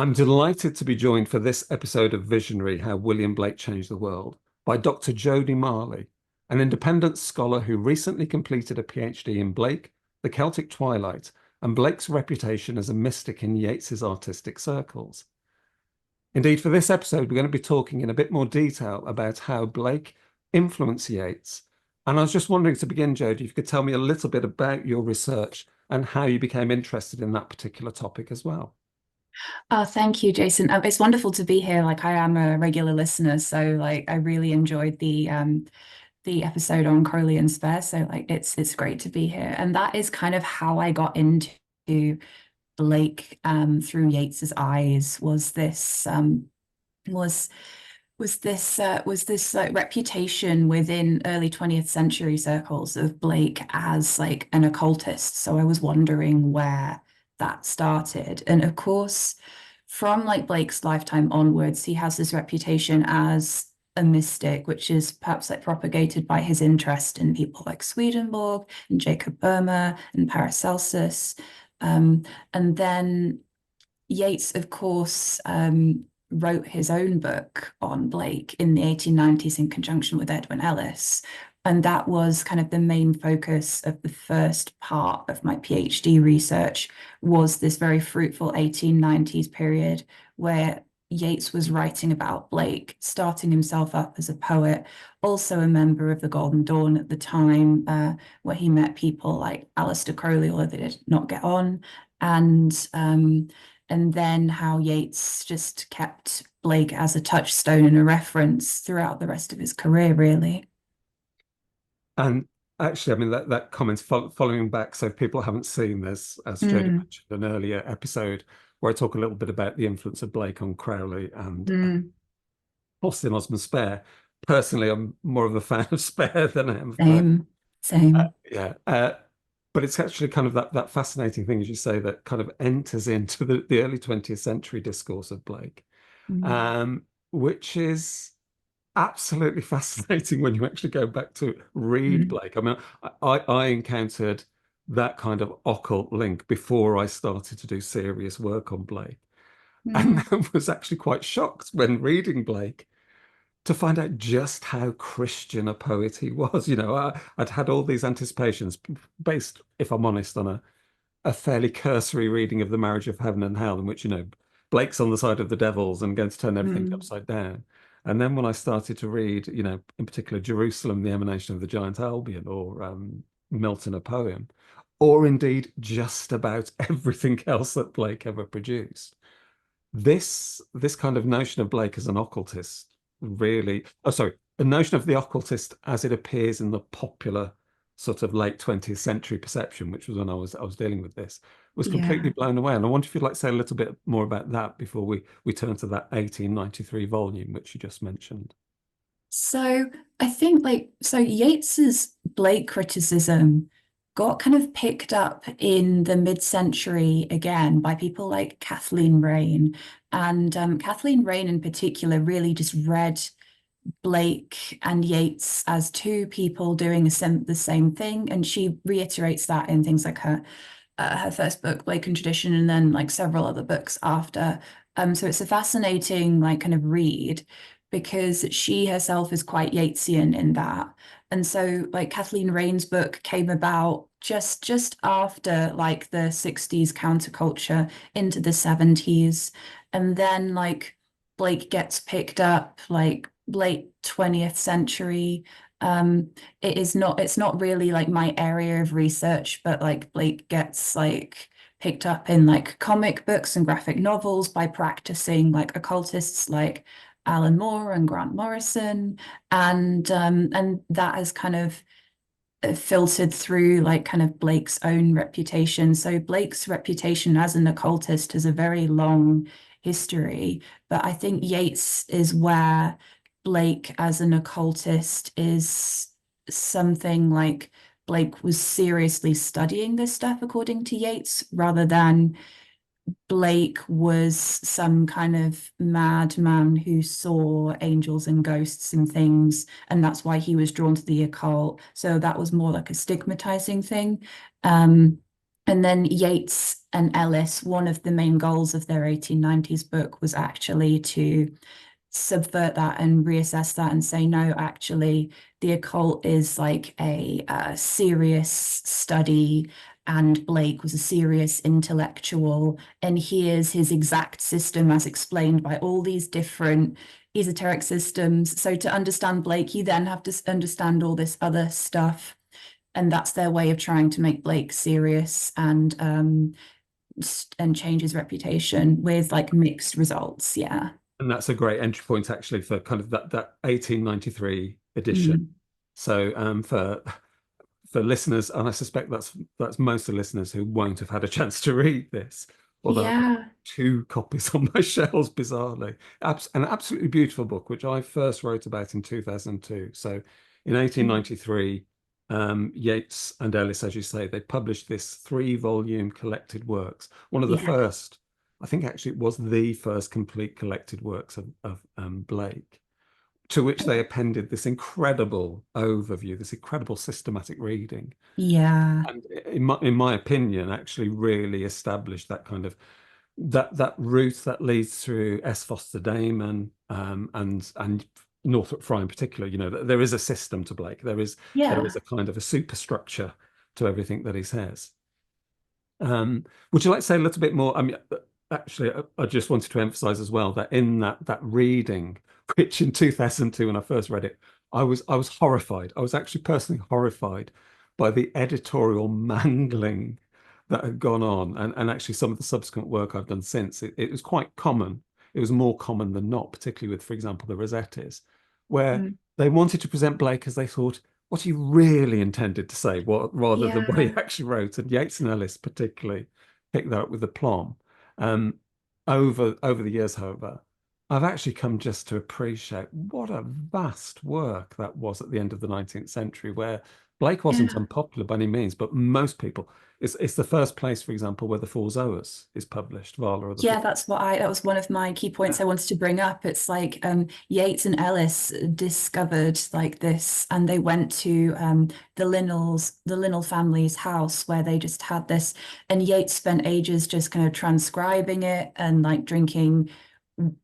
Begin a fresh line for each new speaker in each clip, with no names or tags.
I'm delighted to be joined for this episode of Visionary: How William Blake Changed the World by Dr. Jodie Marley, an independent scholar who recently completed a PhD in Blake, the Celtic Twilight, and Blake's reputation as a mystic in Yeats's artistic circles. Indeed, for this episode, we're going to be talking in a bit more detail about how Blake influenced Yeats. And I was just wondering, to begin, Jodie, if you could tell me a little bit about your research and how you became interested in that particular topic as well.
Oh, thank you, Jason. It's wonderful to be here. Like I am a regular listener, so like I really enjoyed the episode on Crowley and Spare. So like it's great to be here. And that is kind of how I got into Blake through Yeats's eyes was was this like reputation within early 20th century circles of Blake as like an occultist. So I was wondering where that started. And of course, from like Blake's lifetime onwards, he has this reputation as a mystic, which is perhaps like propagated by his interest in people like Swedenborg and Jacob Boehmer and Paracelsus. And then Yeats, of course, wrote his own book on Blake in the 1890s in conjunction with Edwin Ellis. And that was kind of the main focus of the first part of my PhD research, was this very fruitful 1890s period where Yeats was writing about Blake, starting himself up as a poet, also a member of the Golden Dawn at the time, where he met people like Aleister Crowley, although they did not get on. And and then how Yeats just kept Blake as a touchstone and a reference throughout the rest of his career, really.
And actually, I mean, that comment's following back. So if people haven't seen this, as Jodie
Mm,
mentioned, an earlier episode where I talk a little bit about the influence of Blake on Crowley and
mm,
Austin Osman Spare. Personally, I'm more of a fan of Spare than I am of Blake.
same, same.
Yeah. But it's actually kind of that fascinating thing, as you say, that kind of enters into the early 20th century discourse of Blake,
Mm,
um, which is absolutely fascinating when you actually go back to read
mm,
Blake. I mean, I encountered that kind of occult link before I started to do serious work on Blake, and
mm,
I was actually quite shocked when reading Blake to find out just how Christian a poet he was. I'd had all these anticipations based, if I'm honest, on a fairly cursory reading of The Marriage of Heaven and Hell, in which, Blake's on the side of the devils and going to turn everything
mm,
upside down. And then when I started to read, in particular, Jerusalem, the Emanation of the Giant Albion, or Milton, a poem, or indeed just about everything else that Blake ever produced, this kind of notion of Blake as an occultist really, oh sorry, the notion of the occultist as it appears in the popular sort of late 20th century perception, which was when I was dealing with this, was completely
yeah.
blown away. And I wonder if you'd like to say a little bit more about that before we turn to that 1893 volume which you just mentioned.
So I think so Yeats's Blake criticism got kind of picked up in the mid-century again by people like Kathleen Raine. And Kathleen Raine in particular really just read Blake and Yeats as two people doing the same thing. And she reiterates that in things like her first book, Blake and Tradition, and then like several other books after. So it's a fascinating like kind of read because she herself is quite Yeatsian in that. And so like Kathleen Raine's book came about just after like the 60s counterculture into the 70s. And then like Blake gets picked up like late 20th century. It's not really like my area of research, but like Blake gets like picked up in like comic books and graphic novels by practicing like occultists like Alan Moore and Grant Morrison. And that has kind of filtered through like kind of Blake's own reputation. So Blake's reputation as an occultist has a very long history, but I think Yeats is where Blake as an occultist is something like Blake was seriously studying this stuff according to Yeats, rather than Blake was some kind of madman who saw angels and ghosts and things, and that's why he was drawn to the occult. So that was more like a stigmatizing thing. Um, And then Yeats and Ellis, one of the main goals of their 1890s book was actually to subvert that and reassess that and say, no, actually, the occult is like a serious study, and Blake was a serious intellectual. And here's his exact system as explained by all these different esoteric systems. So to understand Blake, you then have to understand all this other stuff. And that's their way of trying to make Blake serious and change his reputation with like mixed results. Yeah.
And that's a great entry point actually for kind of that 1893 edition.
Mm.
So for listeners, and I suspect that's most of the listeners who won't have had a chance to read this, although I've got
Yeah.
two copies on my shelves, bizarrely. An absolutely beautiful book, which I first wrote about in 2002. So in 1893, Yeats and Ellis, as you say, they published this 3-volume collected works. One of the
Yeah.
first, I think actually it was the first complete collected works of Blake, to which they appended this incredible overview, this incredible systematic reading.
Yeah.
And in my opinion, actually really established that kind of that route that leads through S. Foster Damon, and Northrop Frye in particular. You know, there is a system to Blake. There is
Yeah.
a kind of a superstructure to everything that he says. Would you like to say a little bit more? I mean, actually, I just wanted to emphasize as well that in that reading, which in 2002, when I first read it, I was horrified. I was actually personally horrified by the editorial mangling that had gone on, and actually some of the subsequent work I've done since. It was quite common. It was more common than not, particularly with, for example, the Rossettis, where
Mm.
they wanted to present Blake as they thought what he really intended to say, rather than what he
Yeah.
actually wrote. And Yeats and Ellis particularly picked that up with aplomb. Um, over the years, however, I've actually come just to appreciate what a vast work that was at the end of the 19th century, where Blake wasn't
Yeah.
unpopular by any means, but most people, it's the first place, for example, where the Four Zoas is published, Vala or the
Yeah,
Four.
that was one of my key points I wanted to bring up. It's like Yeats and Ellis discovered like this, and they went to the Linnell family's house where they just had this, and Yeats spent ages just kind of transcribing it and like drinking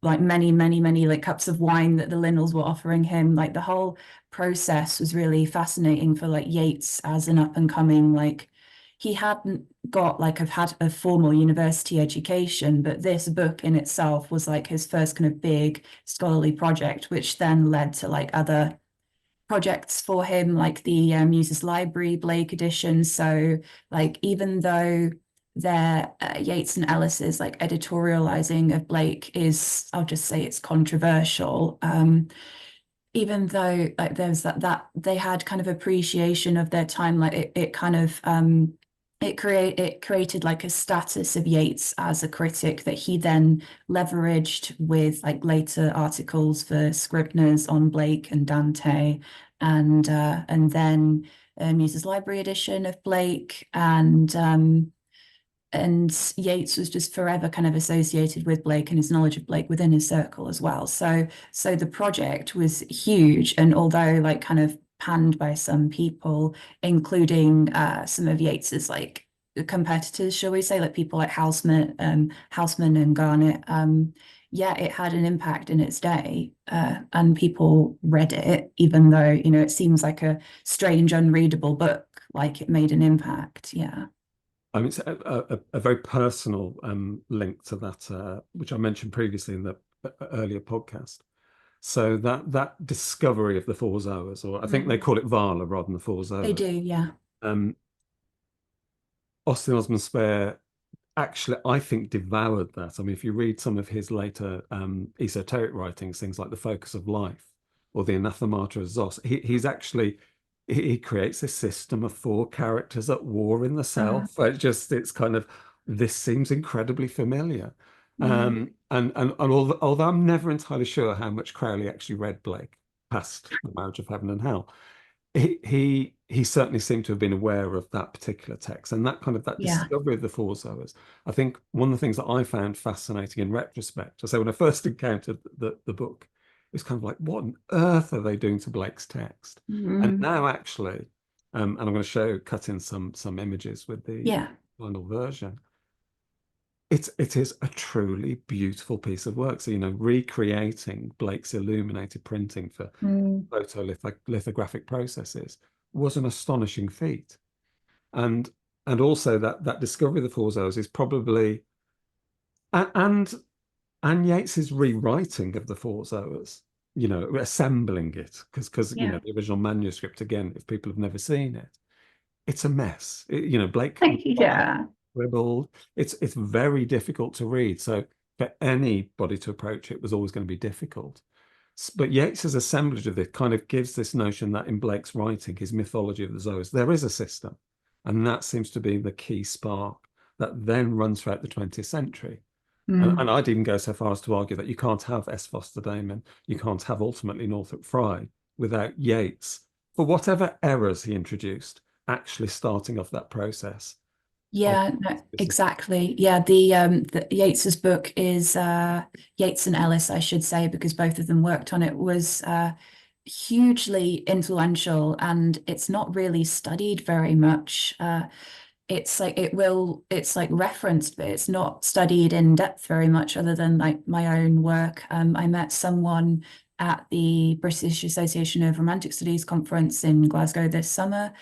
like many, many, many like cups of wine that the Linnells were offering him. Like the whole process was really fascinating for like Yeats as an up and coming like he hadn't got like I've had a formal university education, but this book in itself was like his first kind of big scholarly project, which then led to like other projects for him, like the Muses Library Blake edition. So like even though their Yeats and Ellis's like editorializing of Blake is, I'll just say it's controversial. Even though like there's that they had kind of appreciation of their time, like it kind of it created like a status of Yeats as a critic that he then leveraged with like later articles for Scribner's on Blake and Dante, and then Muse's Library edition of Blake, and Yeats was just forever kind of associated with Blake and his knowledge of Blake within his circle as well. So the project was huge, and although like kind of panned by some people, including some of Yeats's like competitors, shall we say, like people like Houseman and Garnett. Yeah, it had an impact in its day, and people read it, even though, you know, it seems like a strange, unreadable book, like it made an impact. Yeah.
I mean, it's a very personal link to that, which I mentioned previously in the earlier podcast. So that discovery of the Four Zoas, or I think they
Mm.
call it Vala rather than the Four
They
Zoas.
do, yeah.
Um, Austin Osman Spare actually, I think, devoured that. I mean, if you read some of his later esoteric writings, things like The Focus of Life or The Anathemata of Zos, he's actually he creates a system of 4 characters at war in the
Uh,
self. It's kind of, this seems incredibly familiar.
mm,
And although I'm never entirely sure how much Crowley actually read Blake past The Marriage of Heaven and Hell, he certainly seemed to have been aware of that particular text, and that kind of that
yeah.
discovery of the Four Zoas. I think one of the things that I found fascinating in retrospect, I say when I first encountered the book, it was kind of like, what on earth are they doing to Blake's text? And
Mm,
now actually, and I'm going to cut in some images with the
yeah.
final version. It is a truly beautiful piece of work. So, recreating Blake's illuminated printing for
Mm.
photolithographic processes was an astonishing feat. And and also that discovery of the four zones is probably and Yeats's rewriting of the four zoas, assembling it because
Yeah.
the original manuscript, again, if people have never seen it, it's a mess. Blake
Yeah.
scribbled. It's very difficult to read. So for anybody to approach it was always going to be difficult. But Yeats's assemblage of it kind of gives this notion that in Blake's writing, his mythology of the zoas, there is a system. And that seems to be the key spark that then runs throughout the 20th century. And
Mm.
I'd even go so far as to argue that you can't have S. Foster Damon, you can't have ultimately Northrop Frye without Yeats, for whatever errors he introduced, actually starting off that process of
Yeah, no, exactly. Yeah, the Yeats's book is Yeats and Ellis, I should say, because both of them worked on it, was hugely influential, and it's not really studied very much. It's like referenced, but it's not studied in depth very much, other than like my own work. I met someone at the British Association of Romantic Studies conference in Glasgow this summer,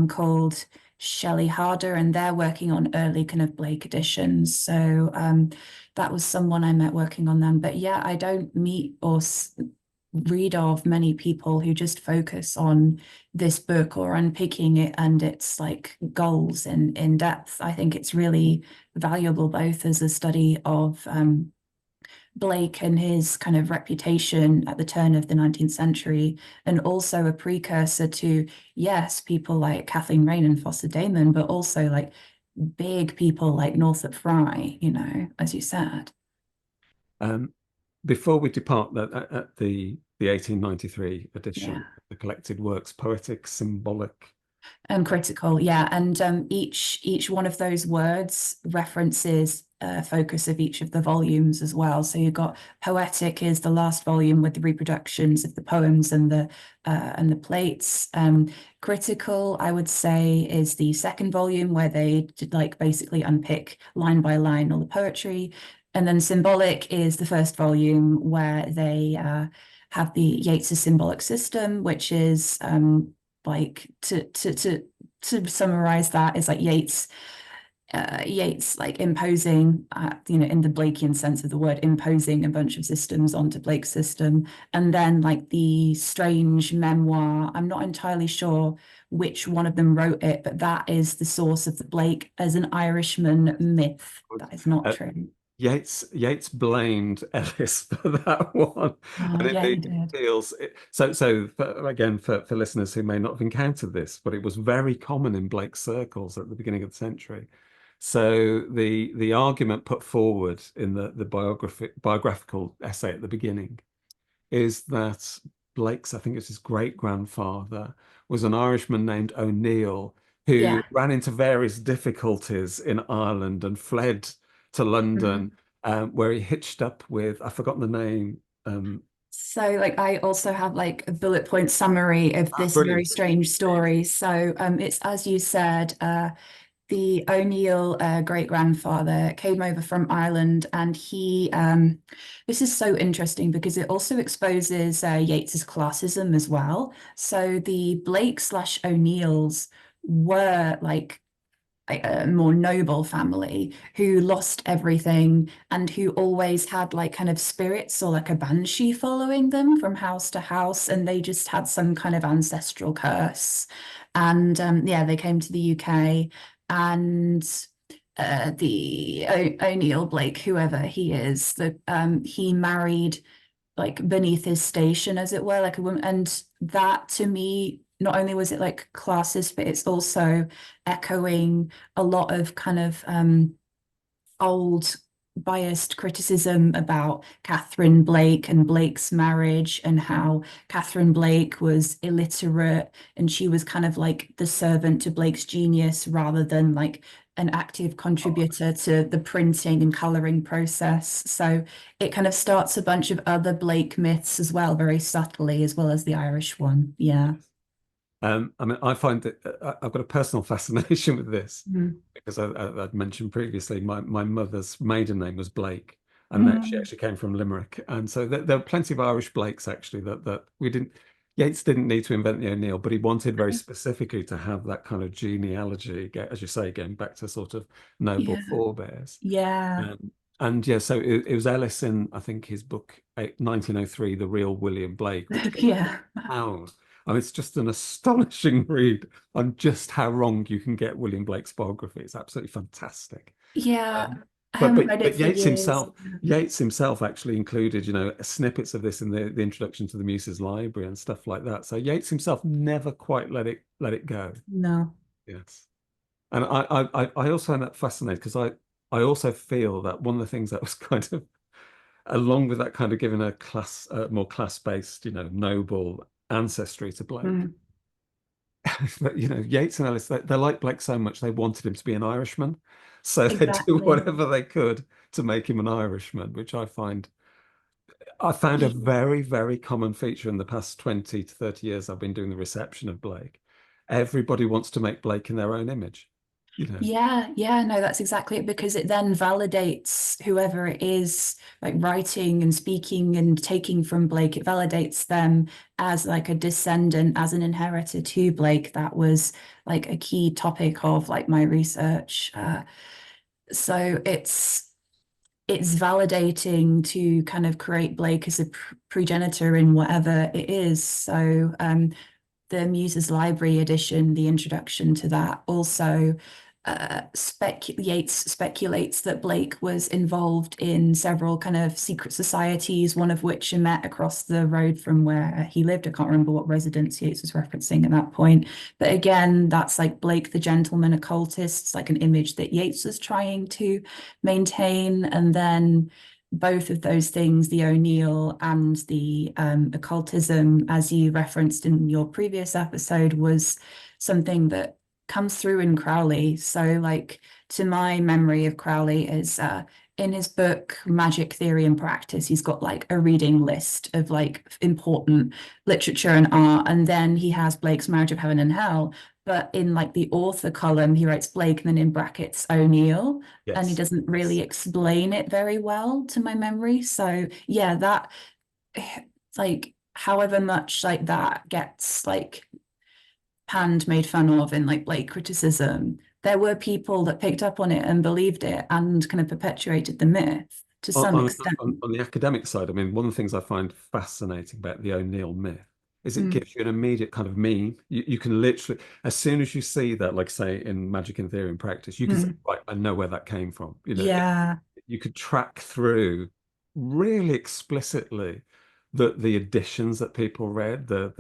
called Shelley Harder, and they're working on early kind of Blake editions. So that was someone I met working on them. But yeah, I don't meet or read of many people who just focus on this book or unpicking it and its like goals in depth. I think it's really valuable both as a study of Blake and his kind of reputation at the turn of the 19th century, and also a precursor to, yes, people like Kathleen Raine and Foster Damon, but also like big people like Northrop Frye, as you said.
um, before we depart at the 1893 edition,
Yeah.
the collected works, poetic, symbolic.
And critical, yeah. And each one of those words references a focus of each of the volumes as well. So you've got poetic is the last volume with the reproductions of the poems and the plates. Critical, I would say, is the second volume where they did like basically unpick line by line all the poetry. And then symbolic is the first volume where they have the Yeats's symbolic system, which is like to summarize that is like Yeats like imposing in the Blakean sense of the word, imposing a bunch of systems onto Blake's system. And then like the strange memoir, I'm not entirely sure which one of them wrote it, but that is the source of the Blake as an Irishman myth. That is not
Uh,
true.
Yates blamed Ellis for that one,
Oh
and
yeah, he
indeed it
did.
feels so. Again, for listeners who may not have encountered this, but it was very common in Blake's circles at the beginning of the century. So the argument put forward in the biographical essay at the beginning is that Blake's, I think it's his great grandfather, was an Irishman named O'Neill who
Yeah.
ran into various difficulties in Ireland and fled to
Mhm.
London, where he hitched up with, I've forgotten the name.
So, like, I also have like a bullet point summary of this very
Brilliant.
strange story. So, it's as you said, the O'Neill great grandfather came over from Ireland, and this is so interesting because it also exposes Yeats's classism as well. So, the Blake slash O'Neills were like a more noble family who lost everything and who always had like kind of spirits or like a banshee following them from house to house, and they just had some kind of ancestral curse. And yeah, they came to the UK, and the O'Neill Blake, whoever he is, he married like beneath his station, as it were, like a woman. And that to me, not only was it like classist, but it's also echoing a lot of kind of old biased criticism about Catherine Blake and Blake's marriage, and how Catherine Blake was illiterate and she was kind of like the servant to Blake's genius rather than like an active contributor to the printing and coloring process. So it kind of starts a bunch of other Blake myths as well, very subtly, as well as the Irish one. Yeah.
I mean, I find that I've got a personal fascination with this
Mm.
because I'd mentioned previously my mother's maiden name was Blake, and that she
Mm.
actually came from Limerick, and so there are plenty of Irish Blakes actually that we didn't. Yeats didn't need to invent the O'Neill, but he wanted very specifically to have that kind of genealogy, as you say, going back to sort of noble
Yeah.
forebears.
Yeah.
And yeah, so it was Ellis in, I think, his book 1903, The Real William Blake, which was
Yeah.
out. And it's just an astonishing read on just how wrong you can get William Blake's biography. It's absolutely fantastic.
Yeah.
Um,
I
but
haven't
but
read it
but
for years.
Yates himself actually included, snippets of this in the introduction to the Muses Library and stuff like that. So Yates himself never quite let it go.
No.
Yes. And I also find that fascinating because I also feel that one of the things that was kind of along with that kind of giving a more class-based, noble ancestry to Blake.
Mm.
But Yeats and Ellis, they like Blake so much they wanted him to be an Irishman, so they do
Exactly.
whatever they could to make him an Irishman, which I found a very, very common feature in the past 20 to 30 years I've been doing the reception of Blake. Everybody wants to make Blake in their own image, you know.
Yeah, yeah, no, that's exactly it because it then validates whoever it is, like writing and speaking and taking from Blake, it validates them as like a descendant, as an inheritor to Blake. That was like a key topic of like my research. So it's validating to kind of create Blake as a progenitor in whatever it is. So the Muses Library edition, the introduction to that, also Yates speculates that Blake was involved in several kind of secret societies, one of which he met across the road from where he lived. I can't remember what residence Yates was referencing at that point. But again, that's like Blake the gentleman occultist. It's like an image that Yates was trying to maintain. And then both of those things, the O'Neill and the occultism, as you referenced in your previous episode, was something that comes through in Crowley. So, like, to my memory of Crowley is in his book Magic Theory and Practice, he's got like a reading list of like important literature and art, and then he has Blake's Marriage of Heaven and Hell. But in like the author column, he writes Blake and then in brackets O'Neill, and he
Yes.
doesn't really explain it very well to my memory. So yeah, that like however much like that gets like panned, made fun of in like Blake criticism, there were people that picked up on it and believed it and kind of perpetuated the myth to
on,
some
on,
extent.
on the academic side, I mean, one of the things I find fascinating about the O'Neill myth is it
Mm,
gives you an immediate kind of meme. You can literally, as soon as you see that, like say in Magic in Theory and Practice, you can say,
mm.
right, I know where that came from.
Yeah.
You could track through really explicitly the editions that people read, the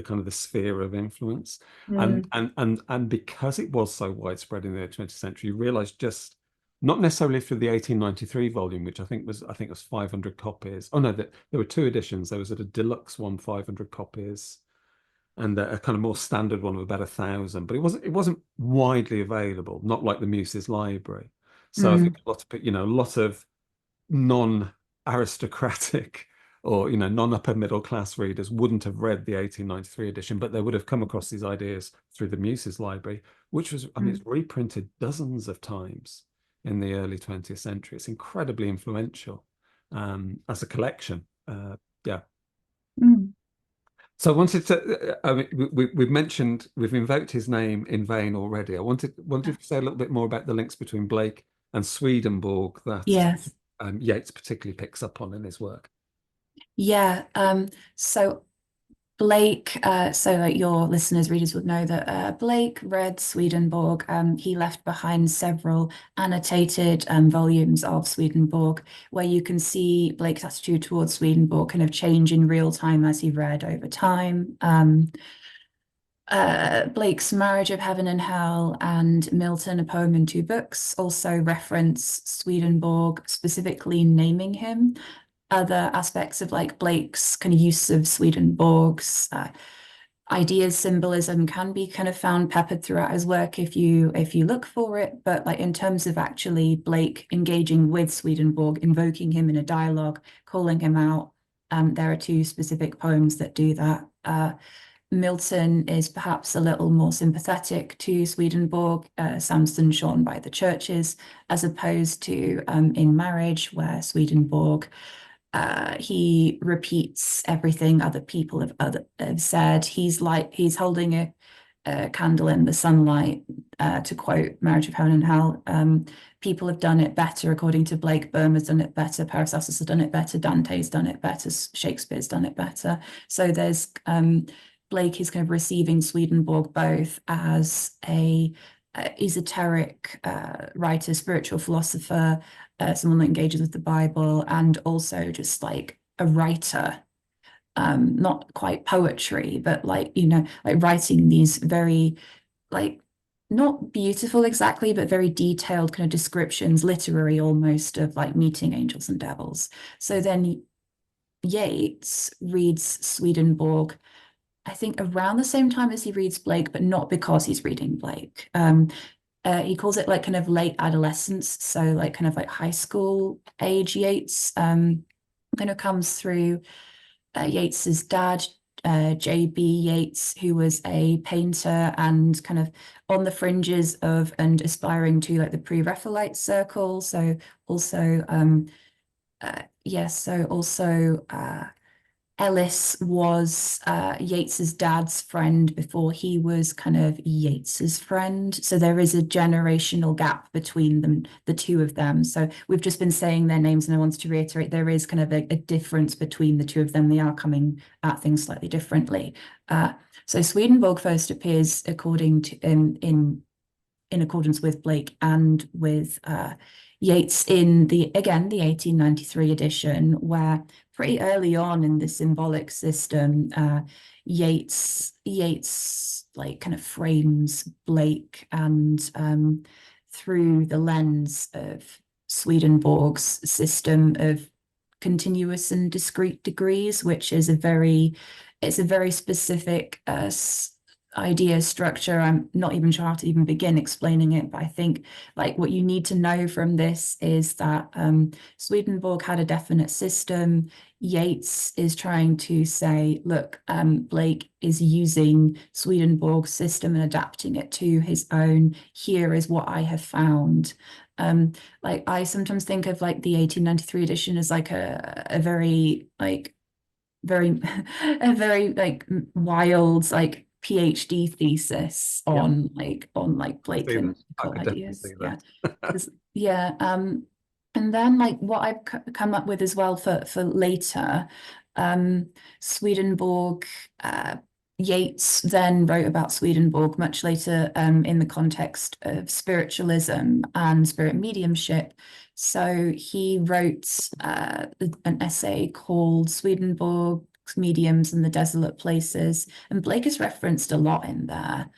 kind of the sphere of influence,
Mm,
and because it was so widespread in the 20th century, you realize just not necessarily through the 1893 volume, which I think was 500 copies. Oh no, there were two editions. There was a deluxe one, 500 copies, and a kind of more standard one of about 1,000. But it wasn't widely available, not like the Muses Library. So I think
mm,
a lot of non-aristocratic or non-upper middle class readers wouldn't have read the 1893 edition, but they would have come across these ideas through the Muses Library, which was, I mean,
mm,
it's reprinted dozens of times in the early 20th century. It's incredibly influential as a collection. Yeah.
mm.
So I wanted to, I mean, we've invoked his name in vain already. I wanted to say a little bit more about the links between Blake and Swedenborg that
Yes.
Yeats particularly picks up on in his work.
Yeah. So Blake, so like your listeners, readers would know that Blake read Swedenborg. He left behind several annotated volumes of Swedenborg, where you can see Blake's attitude towards Swedenborg kind of change in real time as he read over time. Blake's Marriage of Heaven and Hell and Milton, a poem in two books, also reference Swedenborg, specifically naming him. Other aspects of like Blake's kind of use of Swedenborg's ideas, symbolism can be kind of found peppered throughout his work if you look for it. But like in terms of actually Blake engaging with Swedenborg, invoking him in a dialogue, calling him out, there are two specific poems that do that. Milton is perhaps a little more sympathetic to Swedenborg, Samson shorn by the churches, as opposed to in Marriage, where Swedenborg he repeats everything other people have said. He's holding a candle in the sunlight, to quote Marriage of Heaven and Hell. People have done it better, according to Blake. Boehmer's done it better. Paracelsus has done it better. Dante's done it better. Shakespeare's done it better. So there's Blake is kind of receiving Swedenborg both as a esoteric writer, spiritual philosopher, someone that engages with the Bible, and also just like a writer, not quite poetry, but like, like writing these very, like, not beautiful exactly, but very detailed kind of descriptions, literary almost, of like meeting angels and devils. So then Yeats reads Swedenborg, I think around the same time as he reads Blake, but not because he's reading Blake. He calls it like kind of late adolescence, so like kind of like high school age Yeats. Kind of comes through Yeats's dad, J.B. Yeats, who was a painter and kind of on the fringes of and aspiring to like the pre-Raphaelite circle. So also, Ellis was Yeats's dad's friend before he was kind of Yeats's friend. So there is a generational gap between them, the two of them. So we've just been saying their names, and I wanted to reiterate there is kind of a difference between the two of them. They are coming at things slightly differently. So Swedenborg first appears according to in accordance with Blake and with Yeats in the 1893 edition, where pretty early on in the symbolic system, Yeats like kind of frames Blake and through the lens of Swedenborg's system of continuous and discrete degrees, which is a very specific idea structure. I'm not even sure how to even begin explaining it, but I think like what you need to know from this is that Swedenborg had a definite system. Yeats is trying to say, look, Blake is using Swedenborg's system and adapting it to his own. Here is what I have found. Like I sometimes think of like the 1893 edition as like a very like a very like wild like PhD thesis on Blake and occult ideas. Yeah. And then like what I've come up with as well for later, Swedenborg, Yeats then wrote about Swedenborg much later in the context of spiritualism and spirit mediumship. So he wrote an essay called Swedenborg's Mediums and the Desolate Places, and Blake is referenced a lot in there.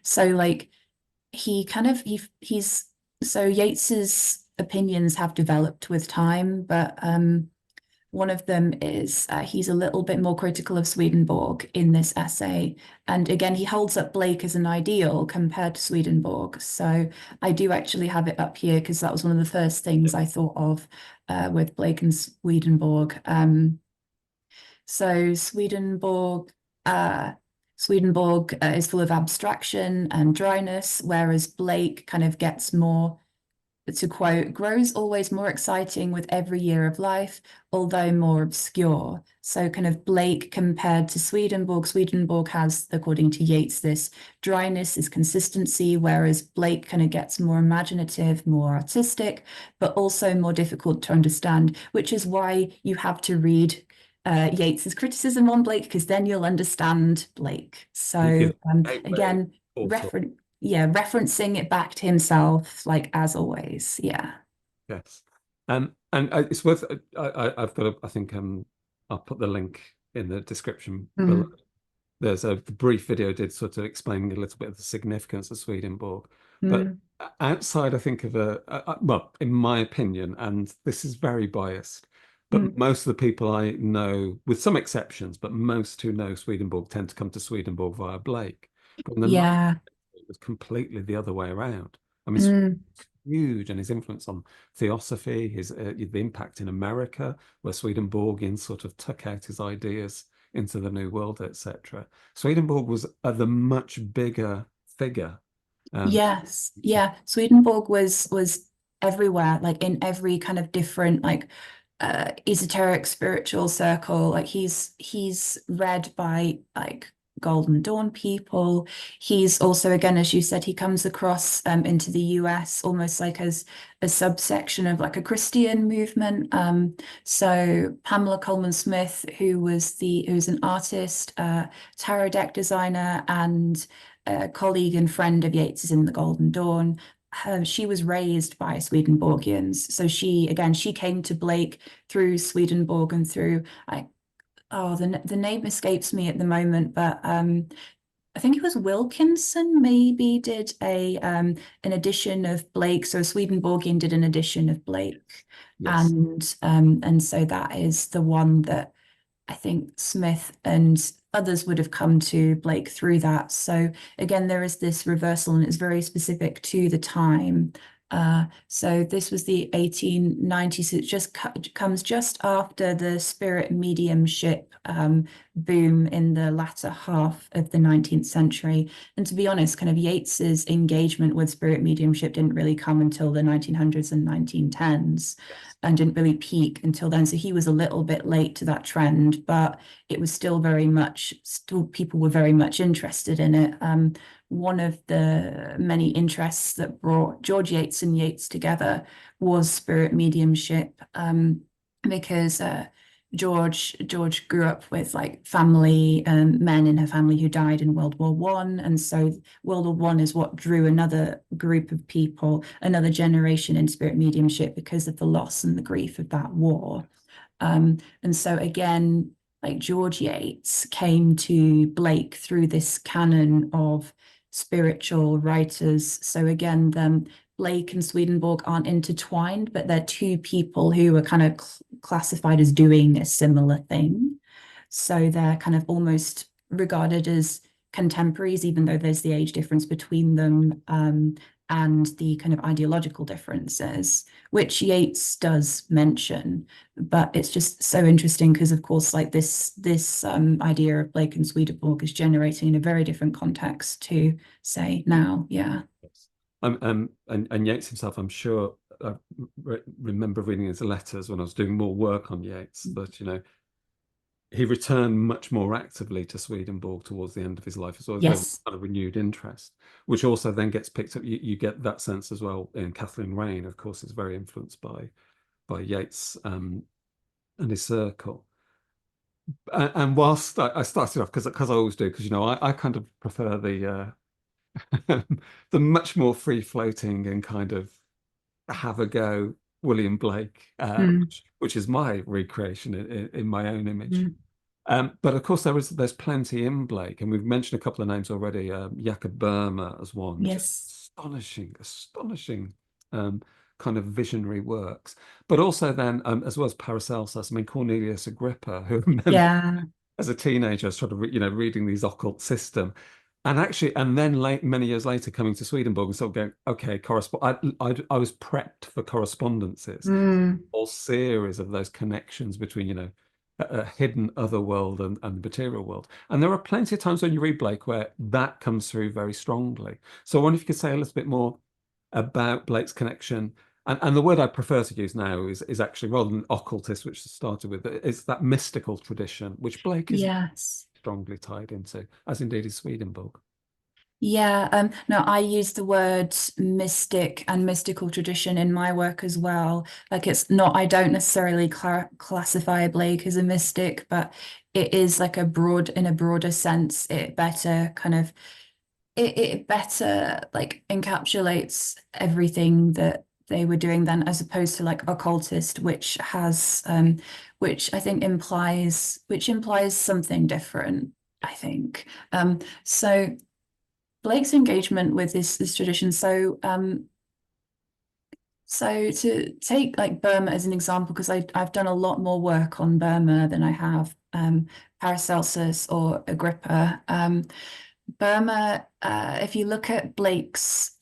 So like he's so Yeats's opinions have developed with time, but one of them is he's a little bit more critical of Swedenborg in this essay. And again, he holds up Blake as an ideal compared to Swedenborg. So I do actually have it up here because that was one of the first things I thought of with Blake and Swedenborg. So Swedenborg is full of abstraction and dryness, whereas Blake kind of gets more, to quote, grows always more exciting with every year of life, although more obscure. So kind of Blake compared to Swedenborg has, according to Yeats, this dryness, is consistency, whereas Blake kind of gets more imaginative, more artistic, but also more difficult to understand, which is why you have to read Yeats's criticism on Blake, because then you'll understand Blake. So again, referencing it back to himself, like as always. Yeah.
Yes. And it's worth, I've got I think I'll put the link in the description below. There's a brief video did sort of explaining a little bit of the significance of Swedenborg. But outside, I think of well, in my opinion, and this is very biased, but most of the people I know, with some exceptions, but most who know Swedenborg tend to come to Swedenborg via Blake. But in the 90s, it was completely the other way around. I mean, huge, and his influence on theosophy, his the impact in America, where Swedenborgians sort of took out his ideas into the New World, etc. Swedenborg was the much bigger figure.
Yes, yeah. Swedenborg was everywhere, like in every kind of different like esoteric spiritual circle. Like he's read by like Golden Dawn people. He's also, again, as you said, he comes across into the US almost like as a subsection of like a Christian movement. So Pamela Coleman Smith, who's an artist, tarot deck designer, and a colleague and friend of Yeats's in the Golden Dawn. She was raised by Swedenborgians. So she came to Blake through Swedenborg and through the name escapes me at the moment, but I think it was Wilkinson maybe did an edition of Blake. So Swedenborgian did an edition of Blake.
Yes.
And so that is the one that I think Smith and others would have come to Blake through that. So again, there is this reversal, and it's very specific to the time. So this was the 1890s. It just comes just after the spirit mediumship boom in the latter half of the 19th century. And to be honest, kind of Yeats's engagement with spirit mediumship didn't really come until the 1900s and 1910s. And didn't really peak until then. So he was a little bit late to that trend, but it was still people were very much interested in it. One of the many interests that brought George Yeats and Yeats together was spirit mediumship, because George grew up with like family, men in her family who died in World War One, and so World War One is what drew another group of people, another generation in spirit mediumship because of the loss and the grief of that war. And so again, like George Yeats came to Blake through this canon of spiritual writers. So again, Blake and Swedenborg aren't intertwined, but they're two people who are kind of classified as doing a similar thing. So they're kind of almost regarded as contemporaries, even though there's the age difference between them, and the kind of ideological differences, which Yeats does mention. But it's just so interesting because, of course, like this idea of Blake and Swedenborg is generating in a very different context to say now. Yeah.
And Yeats himself, I'm sure, I remember reading his letters when I was doing more work on Yeats, that he returned much more actively to Swedenborg towards the end of his life as well. There was
Yes.
kind of renewed interest, which also then gets picked up. You get that sense as well in Kathleen Raine, of course, is very influenced by Yeats and his circle. And whilst I started off, because I always do, because I kind of prefer the the much more free floating and kind of have a go William Blake, which is my recreation in my own image. But of course, there's plenty in Blake, and we've mentioned a couple of names already. Jakob Burma as one,
Yes.
just astonishing kind of visionary works. But also then, as well as Paracelsus, I mean Cornelius Agrippa, who I remember
Yeah.
as a teenager, sort of reading these occult system, and then many years later, coming to Swedenborg and sort of going, okay, I was prepped for correspondences, all series of those connections between a hidden other world and the material world. And there are plenty of times when you read Blake where that comes through very strongly. So I wonder if you could say a little bit more about Blake's connection. And the word I prefer to use now is actually, rather than occultist, which started with, it's that mystical tradition, which Blake is
Yes.
strongly tied into, as indeed is Swedenborg.
Yeah, no, I use the word mystic and mystical tradition in my work as well. Like I don't necessarily classify Blake as a mystic, but it is like in a broader sense, it better like encapsulates everything that they were doing then, as opposed to like occultist, which I think implies something different, I think. So Blake's engagement with this tradition. So to take like Burma as an example, because I've done a lot more work on Burma than I have Paracelsus or Agrippa. Burma, if you look at Blake's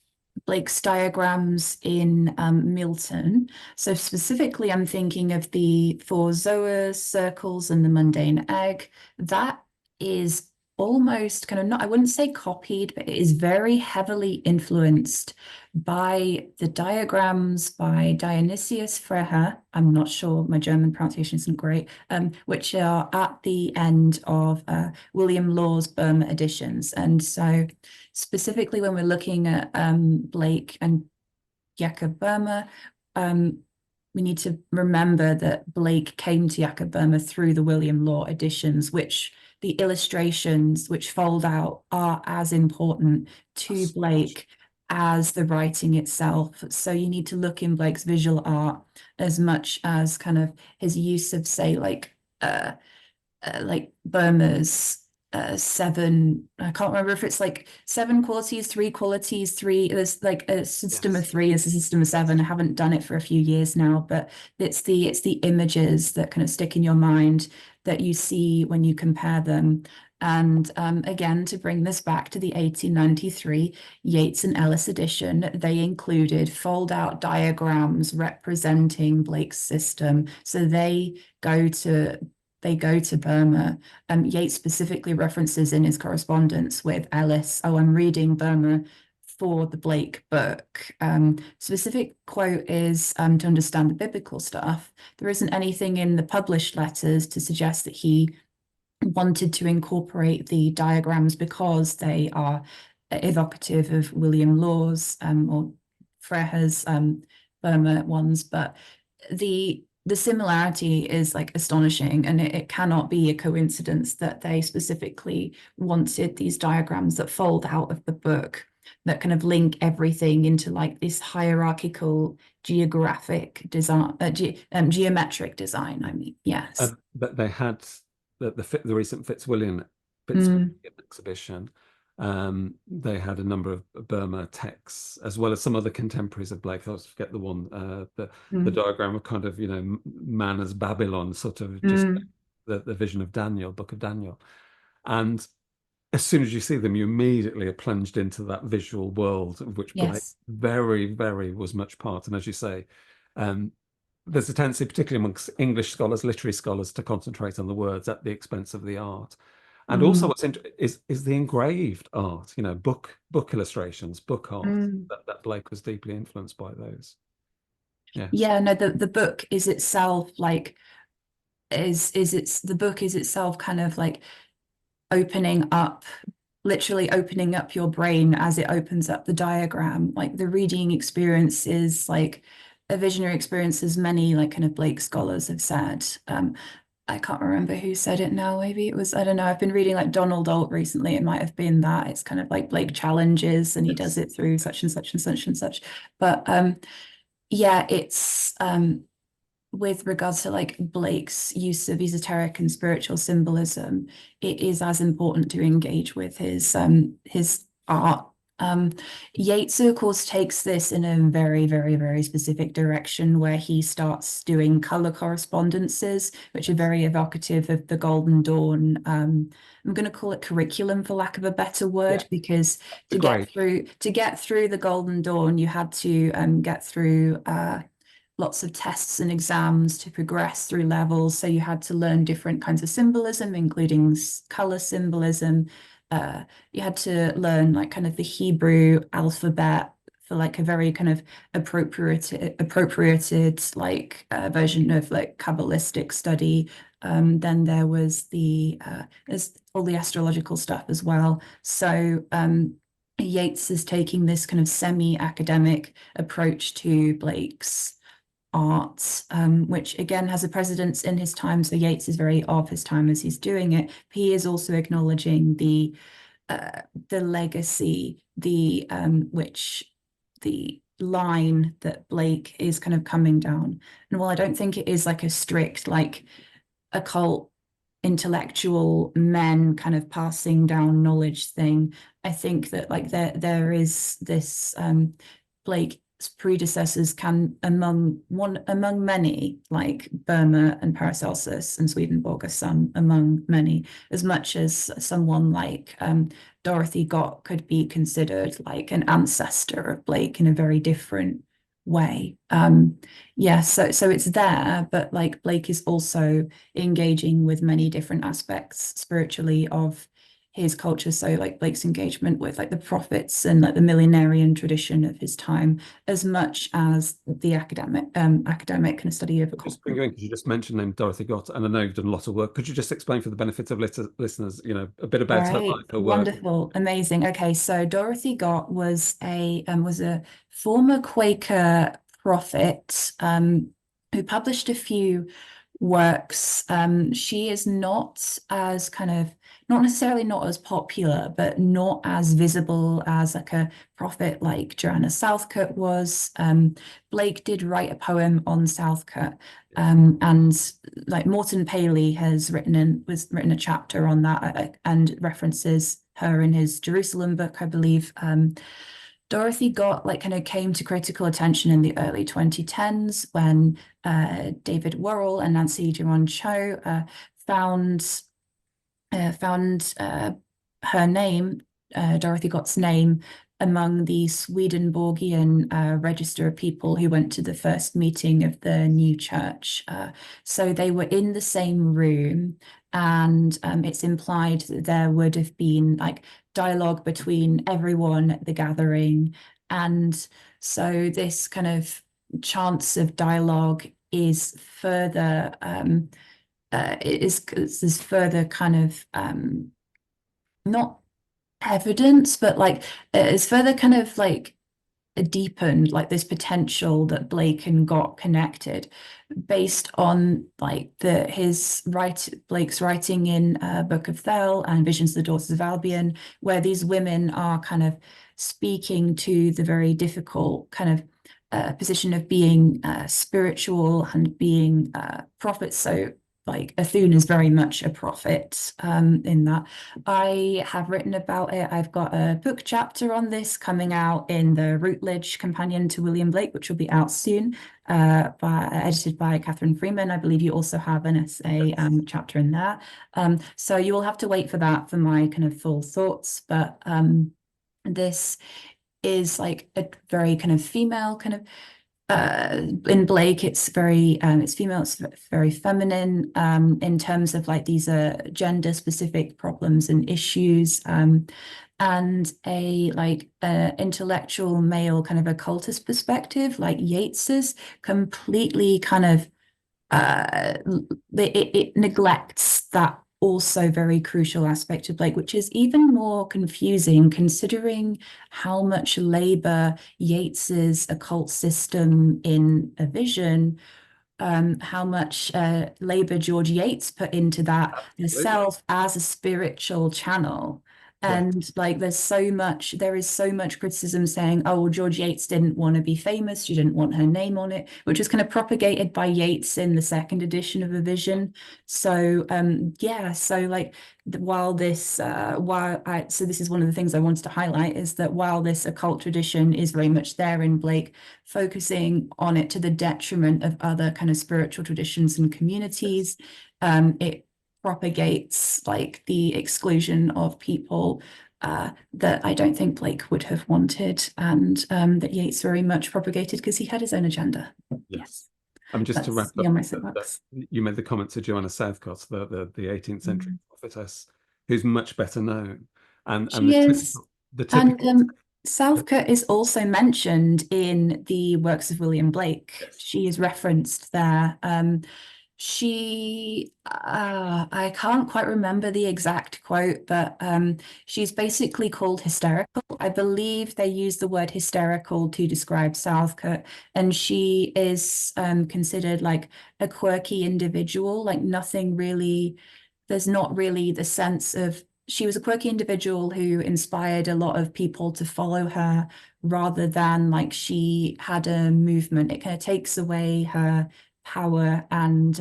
Blake's diagrams in Milton. So specifically, I'm thinking of the four zoas, circles, and the mundane egg. That is almost kind of not, I wouldn't say copied, but it is very heavily influenced by the diagrams by Dionysius Freher. I'm not sure, my German pronunciation isn't great, which are at the end of William Law's Burma editions. And so specifically when we're looking at Blake and Yaka Burma, we need to remember that Blake came to Yaka Burma through the William Law editions, which the illustrations which fold out are as important to Blake as the writing itself. So you need to look in Blake's visual art as much as kind of his use of, say, like Burma's seven, I can't remember if it's like seven qualities, three, there's like a system of three, is a system of seven. I haven't done it for a few years now, but it's the images that kind of stick in your mind that you see when you compare them. And again, to bring this back to the 1893 Yeats and Ellis edition, they included fold-out diagrams representing Blake's system. So they go to Burma. Yeats specifically references in his correspondence with Ellis, oh, I'm reading Burma for the Blake book. Specific quote is to understand the biblical stuff. There isn't anything in the published letters to suggest that he wanted to incorporate the diagrams because they are evocative of William Law's or Frere's Burma ones, but the similarity is like astonishing, and it cannot be a coincidence that they specifically wanted these diagrams that fold out of the book that kind of link everything into like this hierarchical geographic design, geometric design. I mean, yes.
But they had the recent Fitzwilliam exhibition. They had a number of Burma texts, as well as some other contemporaries of Blake. I always forget the one, the diagram of kind of, man as Babylon, sort of just the vision of Daniel, Book of Daniel. And as soon as you see them, you immediately are plunged into that visual world of which Blake very, very was much part. And as you say, there's a tendency, particularly amongst English scholars, literary scholars, to concentrate on the words at the expense of the art. And also what's interesting is the engraved art, book illustrations, book art, that Blake was deeply influenced by those.
Yeah, no, the book is itself like, the book is itself kind of like literally opening up your brain as it opens up the diagram. Like the reading experience is like a visionary experience, as many like kind of Blake scholars have said. I can't remember who said it now. Maybe it was, I don't know. I've been reading like Donald Alt recently. It might have been that. It's kind of like Blake challenges and he does it through such and such and such and such. But yeah, it's with regards to like Blake's use of esoteric and spiritual symbolism, it is as important to engage with his art. Yeats, of course, takes this in a very, very, very specific direction where he starts doing color correspondences, which are very evocative of the Golden Dawn. I'm going to call it curriculum for lack of a better word, because to get through the Golden Dawn, you had to get through lots of tests and exams to progress through levels. So you had to learn different kinds of symbolism, including color symbolism. You had to learn like kind of the Hebrew alphabet for like a very kind of appropriated like version of like Kabbalistic study. Then there was there's all the astrological stuff as well. So Yeats is taking this kind of semi-academic approach to Blake's art, which again has a precedence in his time. So Yeats is very of his time as he's doing it. He is also acknowledging the legacy, which the line that Blake is kind of coming down. And while I don't think it is like a strict like occult intellectual men kind of passing down knowledge thing, I think that like there is this Blake predecessors can among many, like Burma and Paracelsus and Swedenborg are some among many, as much as someone like Dorothy Gott could be considered like an ancestor of Blake in a very different way. Yeah, so it's there, but like Blake is also engaging with many different aspects spiritually of his culture. So like Blake's engagement with like the prophets and like the millenarian tradition of his time, as much as the academic kind of study of
Just
occult.
because you just mentioned name Dorothy Gott, and I know you've done a lot of work. Could you just explain for the benefit of listeners, a bit
All
about her
right,
life, her work?
wonderful, amazing. Okay, so Dorothy Gott was a former Quaker prophet who published a few works. She is not as kind of not necessarily not as popular, but not as visible as like a prophet like Joanna Southcott was. Blake did write a poem on Southcott, and like Morton Paley has written a chapter on that and references her in his Jerusalem book, I believe. Dorothy Gott like kind of came to critical attention in the early 2010s when David Worrell and Nancy Jiron Cho found her name, Dorothy Gott's name, among the Swedenborgian register of people who went to the first meeting of the new church. So they were in the same room, and it's implied that there would have been like dialogue between everyone at the gathering. And so this kind of chance of dialogue is further is further kind of not evidence, but like it's further kind of like deepened like this potential that Blake and got connected based on like Blake's writing in Book of Thel and Visions of the Daughters of Albion, where these women are kind of speaking to the very difficult kind of position of being spiritual and being prophets. So like Athun is very much a prophet in that. I have written about it. I've got a book chapter on this coming out in the Routledge Companion to William Blake, which will be out soon, edited by Catherine Freeman. I believe you also have an essay chapter in there. So you will have to wait for that for my kind of full thoughts. But this is like a very kind of female kind of in Blake, it's female, it's very feminine in terms of like these are gender specific problems and issues, and a like intellectual male kind of occultist perspective, like Yeats's, completely kind of it neglects that also very crucial aspect of Blake, which is even more confusing considering how much labor Yeats's occult system in A Vision, how much labor George Yeats put into that herself as a spiritual channel.
Yes.
And like there is so much criticism saying, oh, well, George Yeats didn't want to be famous. She didn't want her name on it, which was kind of propagated by Yeats in the second edition of A Vision. So yeah, so like so this is one of the things I wanted to highlight is that while this occult tradition is very much there in Blake, focusing on it to the detriment of other kind of spiritual traditions and communities, it propagates like the exclusion of people that I don't think Blake would have wanted, and that Yeats very much propagated because he had his own agenda. Yes.
Just to wrap
That's
up,
my soapbox.
you made the comment to Joanna Southcott, the 18th century
Mm.
prophetess, who's much better known, and
She is.
the
And
typical
Southcott is also mentioned in the works of William Blake.
yes.
She is referenced there. I can't quite remember the exact quote, but she's basically called hysterical. I believe they use the word hysterical to describe Southcott, and she is considered like a quirky individual, like nothing really, there's not really the sense of, she was a quirky individual who inspired a lot of people to follow her rather than like she had a movement. It kind of takes away her power and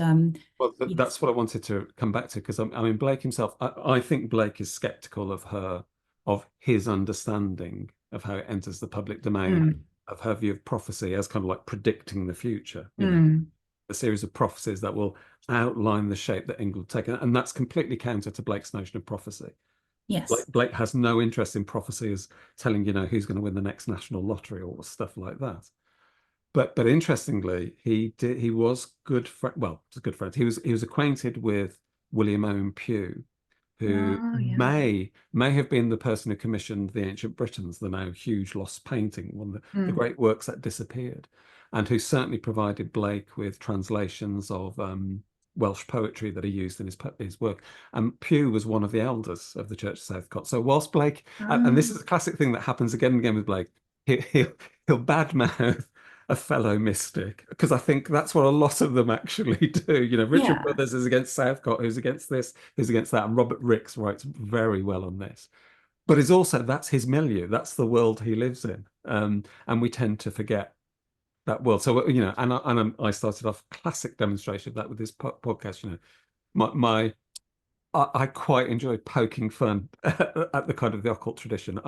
Well,
yes.
that's what I wanted to come back to because I mean Blake himself. I think Blake is skeptical of his understanding of how it enters the public domain.
Mm.
of her view of prophecy as kind of like predicting the future,
Mm.
a series of prophecies that will outline the shape that England will take. And that's completely counter to Blake's notion of prophecy.
Yes.
Blake has no interest in prophecy as telling, who's going to win the next national lottery or stuff like that. But interestingly, he was good friend. Well, a good friend. He was acquainted with William Owen Pugh, who
Oh, yeah.
may have been the person who commissioned the Ancient Britons, the now huge lost painting, one of the
Mm.
great works that disappeared, and who certainly provided Blake with translations of Welsh poetry that he used in his work. And Pugh was one of the elders of the Church of Southcott. So whilst Blake, and this is a classic thing that happens again and again with Blake, he'll badmouth a fellow mystic, because I think that's what a lot of them actually do. Richard
Yeah.
Brothers is against Southcott, who's against this, who's against that, and Robert Ricks writes very well on this. But it's also, that's his milieu, that's the world he lives in, and we tend to forget that world. So I started off classic demonstration of that with this podcast. My I quite enjoy poking fun at the kind of the occult tradition.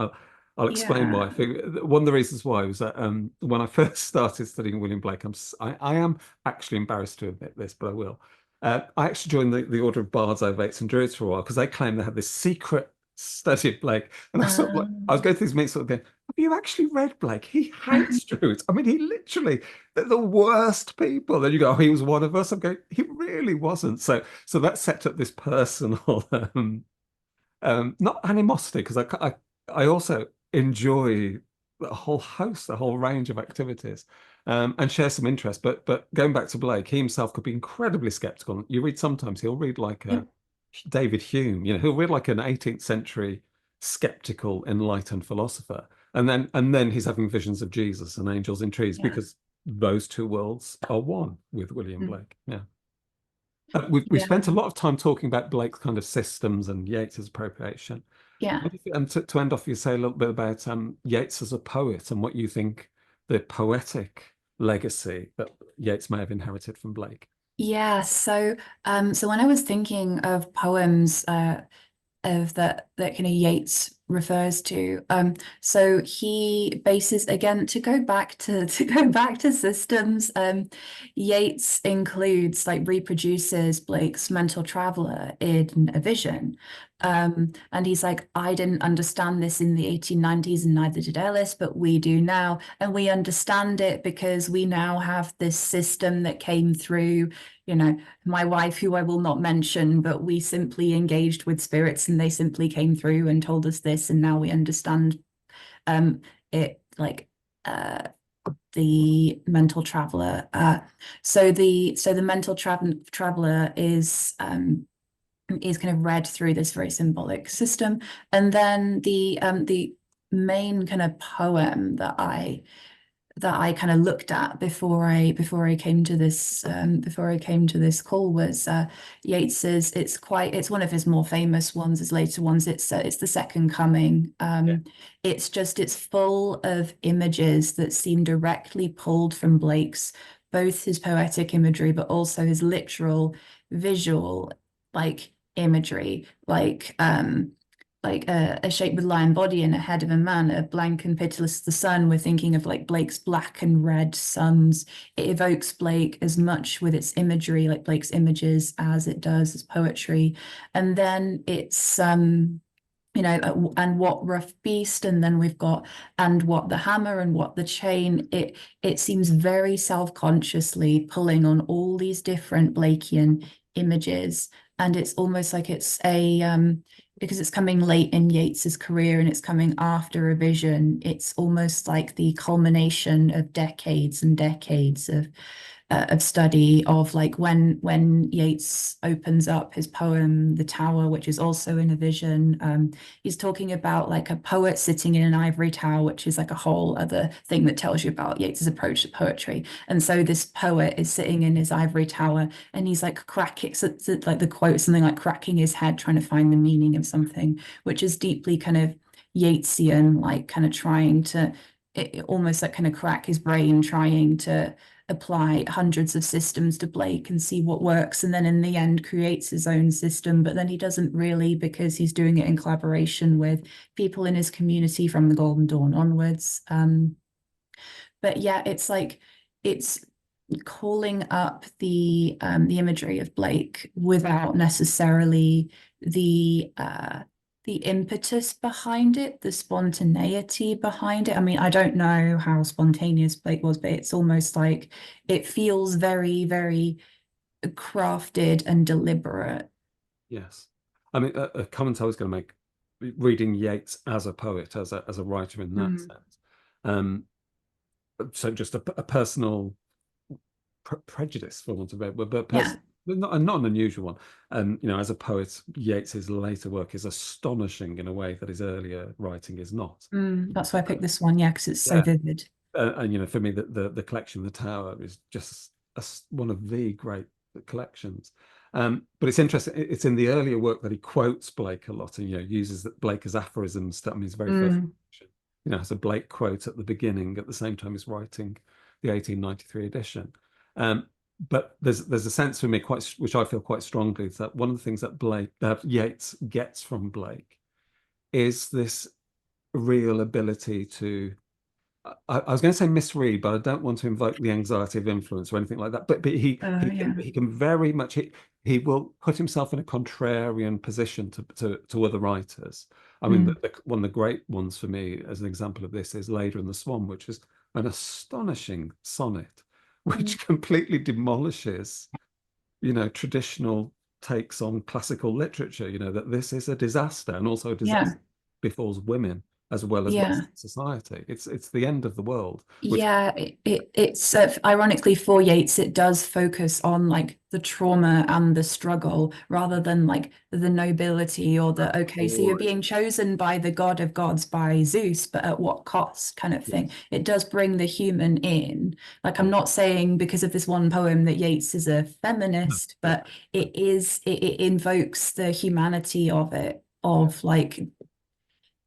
I'll explain why.
Yeah.
I think one of the reasons why was that when I first started studying William Blake, I am actually embarrassed to admit this, but I will. I actually joined the Order of Bards, Ovates, and Druids for a while because they claimed they had this secret study of Blake, and I was going through these meetings sort of going, "Have you actually read Blake? He hates Druids. I mean, he literally they're the worst people." Then you go, "Oh, he was one of us." I'm going, "He really wasn't." So that set up this personal, not animosity, because I also enjoy a whole range of activities, and share some interest. But going back to Blake, he himself could be incredibly skeptical. You read sometimes he'll read like
Yeah.
a David Hume, he'll read like an 18th century skeptical, enlightened philosopher, and then he's having visions of Jesus and angels in trees,
Yeah.
because those two worlds are one with William
Mm.
Blake. Yeah. We've
Yeah.
spent a lot of time talking about Blake's kind of systems and Yeats's appropriation.
Yeah.
And to end off, you say a little bit about Yeats as a poet and what you think the poetic legacy that Yeats may have inherited from Blake.
Yeah. So when I was thinking of poems, of that kind of Yeats refers to. So he bases again to go back to go back to systems. Yeats includes like reproduces Blake's mental traveler in a vision. And he's like, I didn't understand this in the 1890s, and neither did Ellis, but we do now. And we understand it because we now have this system that came through, my wife, who I will not mention, but we simply engaged with spirits and they simply came through and told us this, and now we understand it, like the mental traveler. So the mental traveler is kind of read through this very symbolic system. And then the main kind of poem that I kind of looked at before I came to this call was Yeats's. It's one of his more famous ones. His later ones. It's the Second Coming.
Yeah.
It's full of images that seem directly pulled from Blake's, both his poetic imagery but also his literal visual like imagery, like a shape with lion body and a head of a man, a blank and pitiless the sun. We're thinking of like Blake's black and red suns. It evokes Blake as much with its imagery, like Blake's images, as it does his poetry. And then it's and what rough beast, and then we've got and what the hammer and what the chain. It seems very self-consciously pulling on all these different Blakean images, and it's almost like it's because it's coming late in Yeats's career and it's coming after a vision. It's almost like the culmination of decades and decades of study of like when Yeats opens up his poem The Tower, which is also in a vision. He's talking about like a poet sitting in an ivory tower, which is like a whole other thing that tells you about Yeats's approach to poetry. And so this poet is sitting in his ivory tower and he's like cracking, so like the quote is something like cracking his head trying to find the meaning of something, which is deeply kind of Yeatsian, like kind of trying to almost like kind of crack his brain, trying to apply hundreds of systems to Blake and see what works, and then in the end creates his own system. But then he doesn't really, because he's doing it in collaboration with people in his community from the Golden Dawn onwards. but yeah, it's like it's calling up the imagery of Blake without necessarily the impetus behind it, the spontaneity behind it. I mean, I don't know how spontaneous Blake was, but it's almost like it feels very, very crafted and deliberate.
Yes. I mean, a comment I was going to make, reading Yeats as a poet, as a writer in that
Mm.
sense. Um, so just a personal prejudice, for want of a word, but
Yeah.
not an unusual one. You know, as a poet, Yeats's later work is astonishing in a way that his earlier writing is not.
That's why I picked this one, yeah, because it's so
Yeah,
vivid.
and you know, for me, the collection, the Tower, is just one of the great collections. But it's interesting. It's in the earlier work that he quotes Blake a lot, and you know, uses Blake as aphorisms. That means very first,
Mm.
you know, has a Blake quote at the beginning at the same time as writing the 1893 edition. Um, but there's a sense for me, quite which I feel quite strongly, that one of the things that Yeats gets from Blake is this real ability to, I was going to say misread, but I don't want to invoke the anxiety of influence or anything like that. But
Yeah.
he can very much, he will put himself in a contrarian position to other writers. I mean,
Mm.
one of the great ones for me as an example of this is Leda and the Swan, which is an astonishing sonnet,
Mm.
which completely demolishes, you know, traditional takes on classical literature. You know, that this is a disaster, and also a
Yeah.
disaster befalls women as well as
Yeah.
Western society. It's the end of the world, which
Yeah, it's ironically for Yeats, it does focus on like the trauma and the struggle rather than like the nobility or the okay, so you're
glory.
being chosen by the god of gods, by Zeus, but at what cost kind of thing.
Yes.
It does bring the human in. Like I'm
Yeah.
not saying because of this one poem that Yeats is a
No,
feminist,
no.
but it invokes the humanity of it, of like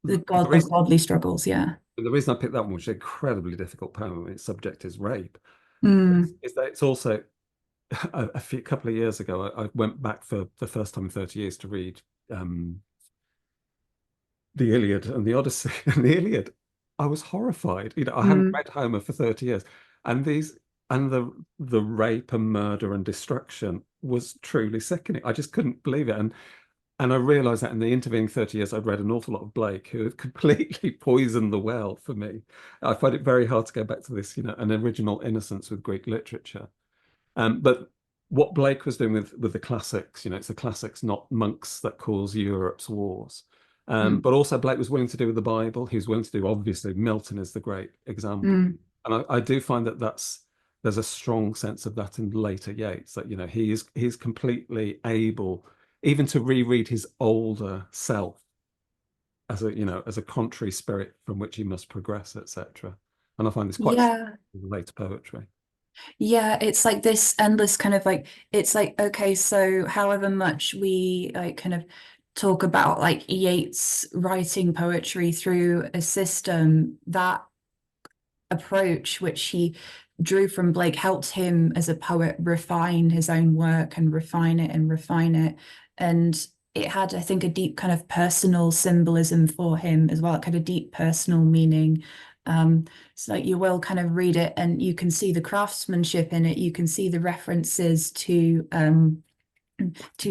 the
The
god, the
reason
godly struggles. Yeah.
the reason I picked that one, which is an incredibly difficult poem, its subject is rape,
Mm,
is that it's also a couple of years ago, I went back for the first time in 30 years to read um, the Iliad and the Odyssey. And the Iliad, I was horrified. You know, I hadn't
mm.
read Homer for 30 years. And the rape and murder and destruction was truly sickening. I just couldn't believe it. And I realized that in the intervening 30 years, I'd read an awful lot of Blake, who had completely poisoned the well for me. I find it very hard to go back to this, you know, an original innocence with Greek literature. But what Blake was doing with the classics, you know, it's the classics, not monks, that cause Europe's wars.
Mm,
But also Blake was willing to do with the Bible. He was willing to do, obviously, Milton is the great example.
mm.
And I do find that there's a strong sense of that in later Yeats, that, you know, he's completely able even to reread his older self as a, you know, as a contrary spirit from which he must progress, etc. And I find this quite
Yeah,
in later poetry.
yeah, it's like this endless kind of like it's like okay, so however much we like kind of talk about like Yeats writing poetry through a system, that approach which he drew from Blake helped him as a poet refine his own work and refine it and refine it. And it had, I think, a deep kind of personal symbolism for him as well, kind of deep personal meaning. So like you will kind of read it and you can see the craftsmanship in it, you can see the references to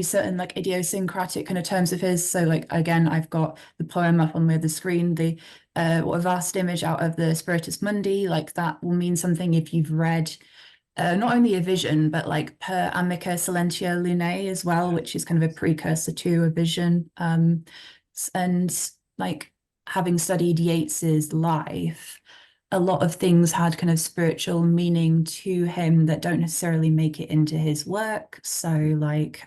certain like idiosyncratic kind of terms of his. So like again, I've got the poem up on the screen, the what a vast image out of the Spiritus Mundi, like that will mean something if you've read not only a vision, but like Per Amica Silentia Lunae as well, which is kind of a precursor to a vision. And like having studied Yeats's life, a lot of things had kind of spiritual meaning to him that don't necessarily make it into his work. So like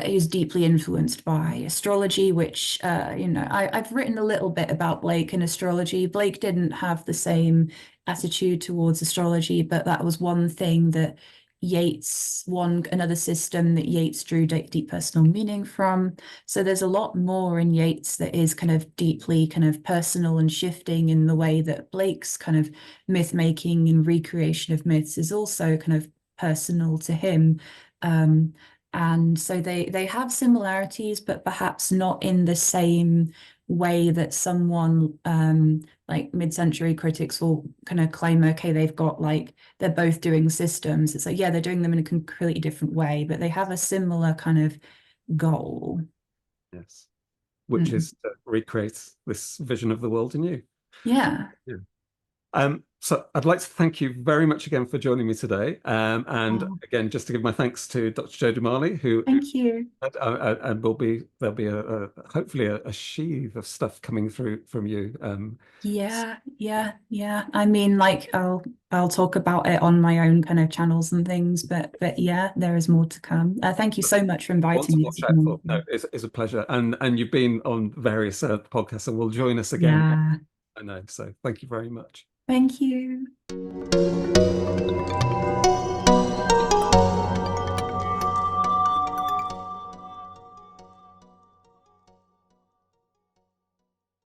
he's deeply influenced by astrology, which you know, I've written a little bit about Blake and astrology. Blake didn't have the same attitude towards astrology, but that was one thing that another system that Yeats drew deep personal meaning from. So there's a lot more in Yeats that is kind of deeply kind of personal and shifting in the way that Blake's kind of myth making and recreation of myths is also kind of personal to him. Um, and so they have similarities, but perhaps not in the same way that someone like mid-century critics will kind of claim, okay, they've got like, they're both doing systems. It's like, yeah, they're doing them in a completely different way, but they have a similar kind of goal.
Yes. Which is to recreate this vision of the world in you.
Yeah.
Yeah. So I'd like to thank you very much again for joining me today. And
Oh,
again, just to give my thanks to Dr. Jodie Marley, who
thank you.
and there'll be hopefully a sheave of stuff coming through from you.
Yeah. I mean, like I'll talk about it on my own kind of channels and things, but yeah, there is more to come. Thank you so much for
Want
inviting
to
me.
watch out for. No, it's a pleasure. And you've been on various podcasts and will join us again.
Yeah.
I know. So thank you very much.
Thank you.